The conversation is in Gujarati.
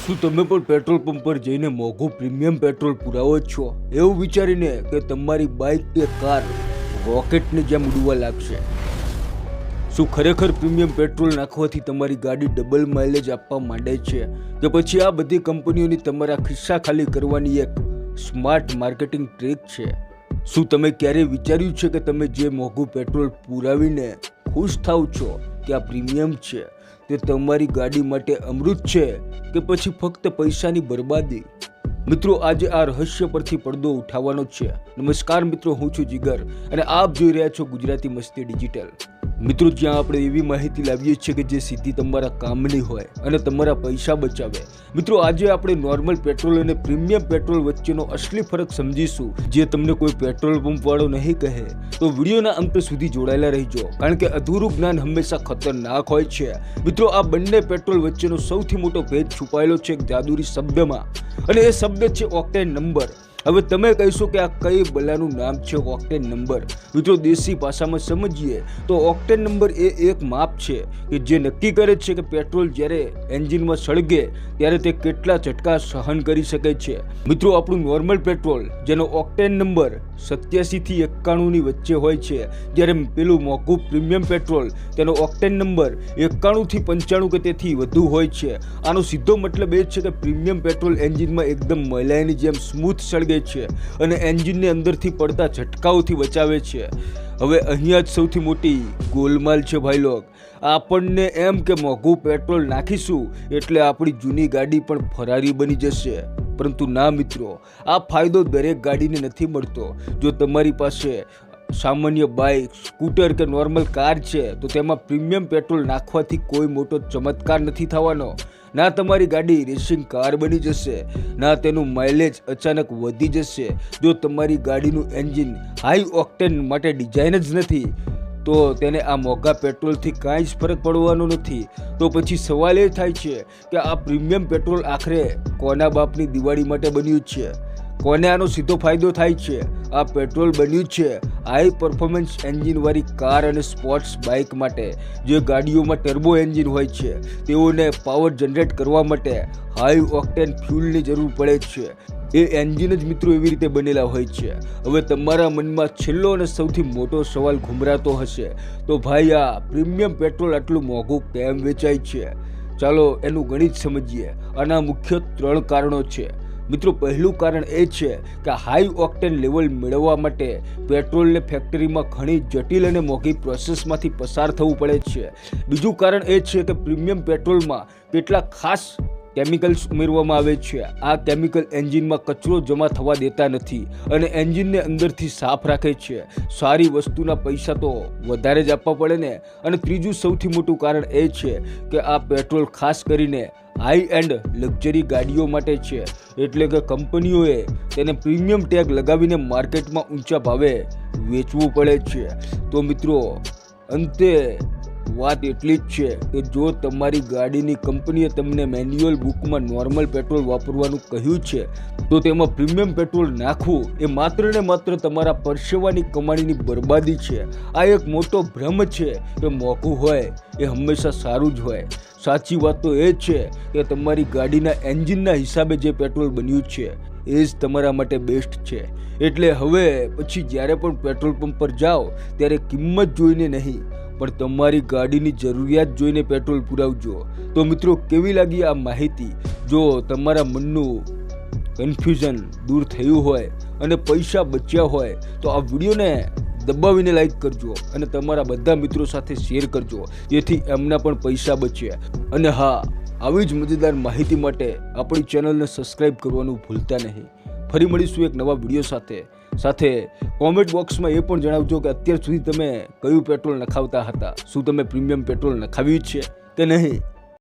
શું તમે પણ પેટ્રોલ પંપ પર જઈને મોંઘું પ્રીમિયમ પેટ્રોલ પુરાવો છો એવું વિચારીને કે તમારી બાઇક કે કાર રોકેટની જેમ ઉડવા લાગશે? શું ખરેખર પ્રીમિયમ પેટ્રોલ નાખવાથી તમારી ગાડી ડબલ માઇલેજ આપવા માંડે છે કે પછી આ બધી કંપનીઓની તમારા ખિસ્સા ખાલી કરવાની એક સ્માર્ટ માર્કેટિંગ ટ્રીક છે? શું તમે ક્યારેય વિચાર્યું છે કે તમે જે મોંઘું પેટ્રોલ પુરાવીને ખુશ થાવ છો કે આ પ્રીમિયમ છે તે તમારી ગાડી માટે અમૃત છે કે પછી ફક્ત પૈસાની બરબાદી? મિત્રો, આજે આ રહસ્ય પરથી પડદો ઉઠાવવાનો છે. નમસ્કાર મિત્રો, હું છું જીગર અને આપ જોઈ રહ્યા છો ગુજરાતી મસ્તી ડિજિટલ. મિત્રો, જ્યાં આપણે એવી માહિતી લાવીએ છીએ કે જે સીધી તમારા કામની હોય અને તમારા પૈસા બચાવે. મિત્રો, આજે આપણે નોર્મલ પેટ્રોલ અને પ્રીમિયમ પેટ્રોલ વચ્ચેનો અસલી ફરક સમજીશું, જે તમને કોઈ પેટ્રોલ પંપ વાળો નહીં કહે. તો વિડીયોના અંત સુધી જોડાયેલા રહેજો, કારણ કે અધૂરું જ્ઞાન હંમેશા ખતરનાક હોય છે. મિત્રો, આ બંને પેટ્રોલ વચ્ચેનો સૌથી મોટો ભેદ છુપાયેલો છે એક જાદુરી શબ્દમાં, અને એ શબ્દ છે ઓક્ટેન નંબર. હવે તમે કહીશો કે આ કઈ બલાનું નામ છે ઓક્ટેન નંબર? મિત્રો, દેશી ભાષામાં સમજીએ તો ઓક્ટેન નંબર એ એક માપ છે કે જે નક્કી કરે છે કે પેટ્રોલ જ્યારે એન્જિનમાં સળગે ત્યારે તે કેટલા ઝટકા સહન કરી શકે છે. મિત્રો, આપણું નોર્મલ પેટ્રોલ જેનો ઓક્ટેન નંબર 87 થી 91 ની વચ્ચે હોય છે, જ્યારે પેલું મોંઘું પ્રીમિયમ પેટ્રોલ તેનો ઓક્ટેન નંબર 91 થી 95 કે તેથી વધુ હોય છે. આનો સીધો મતલબ એ છે કે પ્રીમિયમ પેટ્રોલ એન્જિનમાં એકદમ મલાઈની જેમ સ્મૂથ સળગે છે અને એન્જિનને અંદરથી પડતા ઝટકાઓથી બચાવે છે. હવે અહીંયા જ સૌથી મોટી ગોલમાલ છે ભાઈ લોક. આપણને એમ કે મોંઘું પેટ્રોલ નાખીશું એટલે આપણી જૂની ગાડી પણ ફરારી બની જશે, પરંતુ ના મિત્રો, આ ફાયદો દરેક ગાડીને નથી મળતો. જો તમારી પાસે સામાન્ય બાઇક, સ્કૂટર કે નોર્મલ કાર છે તો તેમાં પ્રીમિયમ પેટ્રોલ નાખવાથી કોઈ મોટો ચમત્કાર નથી થવાનો. ના તમારી ગાડી રેસિંગ કાર બની જશે, ના તેનું માઇલેજ અચાનક વધી જશે. જો તમારી ગાડીનું એન્જિન હાઈ ઓક્ટેન માટે ડિઝાઇન જ નથી તો તેને આ મોંઘા પેટ્રોલથી કાંઈ જ ફરક પડવાનો નથી. તો પછી સવાલ એ થાય છે કે આ પ્રીમિયમ પેટ્રોલ આખરે કોના બાપની દિવાળી માટે બન્યું છે? કોને આનો સીધો ફાયદો થાય છે? આ પેટ્રોલ બન્યું છે હાઈ પરફોર્મન્સ એન્જિનવાળી કાર અને સ્પોર્ટ્સ બાઇક માટે. જે ગાડીઓમાં ટર્બો એન્જિન હોય છે તેઓને પાવર જનરેટ કરવા માટે હાઈ ઓક્ટેન ફ્યુલની જરૂર પડે છે. એ એન્જિન જ મિત્રો એવી રીતે બનેલા હોય છે. હવે તમારા મનમાં છેલ્લો અને સૌથી મોટો સવાલ ઘુમરાતો હશે, તો ભાઈ આ પ્રીમિયમ પેટ્રોલ આટલું મોંઘું કેમ વેચાય છે? ચાલો એનું ગણિત સમજીએ. આના મુખ્ય 3 કારણો છે. મિત્રો, પહેલું કારણ એ છે કે હાઈ ઓક્ટેન લેવલ મેળવવા માટે પેટ્રોલને ફેક્ટરીમાં ઘણી જટિલ અને મોંઘી પ્રોસેસમાંથી પસાર થવું પડે છે. બીજું કારણ એ છે કે પ્રીમિયમ પેટ્રોલમાં કેટલાક ખાસ કેમિકલ્સ ઉમેરવામાં આવે છે. આ કેમિકલ એન્જિનમાં કચરો જમા થવા દેતા નથી અને એન્જિનને અંદરથી સાફ રાખે છે. સારી વસ્તુના પૈસા તો વધારે જ આપવા પડે ને. અને ત્રીજું સૌથી મોટું કારણ એ છે કે આ પેટ્રોલ ખાસ કરીને હાઈ એન્ડ લક્ઝરી ગાડીઓ માટે છે, એટલે કે કંપનીઓએ તેને પ્રીમિયમ ટેગ લગાવીને માર્કેટમાં ઊંચા ભાવે વેચવું પડે છે. તો મિત્રો, અંતે વાત એટલી જ છે કે જો તમારી ગાડીની કંપનીએ તમને મેન્યુઅલ બુકમાં નોર્મલ પેટ્રોલ વાપરવાનું કહ્યું છે તો તેમાં પ્રીમિયમ પેટ્રોલ નાખવું એ માત્ર ને માત્ર તમારા પરસેવાની કમાણીની બરબાદી છે. આ એક મોટો ભ્રમ છે કે મોંઘું હોય એ હંમેશા સારું જ હોય. સાચી વાત તો એ છે કે તમારી ગાડીના એન્જિનના હિસાબે જે પેટ્રોલ બન્યું છે એ જ તમારા માટે બેસ્ટ છે. એટલે હવે પછી જ્યારે પણ પેટ્રોલ પંપ પર જાઓ ત્યારે કિંમત જોઈને નહીં પણ તમારી ગાડીની જરૂરિયાત જોઈને પેટ્રોલ પુરાવજો. તો મિત્રો, કેવી લાગી આ માહિતી? જો તમારા મનનું કન્ફ્યુઝન દૂર થયું હોય અને પૈસા બચ્યા હોય તો આ વિડીયોને દબાવીને લાઈક કરજો અને તમારા બધા મિત્રો સાથે શેર કરજો, જેથી એમના પણ પૈસા બચે. અને હા, આવી જ મજેદાર માહિતી માટે આપણી ચેનલને સબસ્ક્રાઈબ કરવાનું ભૂલતા નહીં. ફરી મળીશું એક નવા વિડીયો સાથે કોમેન્ટ બોક્સમાં એ પણ જણાવજો કે અત્યાર સુધી તમે કયું પેટ્રોલ નખાવતા હતા. શું તમે પ્રીમિયમ પેટ્રોલ નખાવ્યું છે કે નહીં?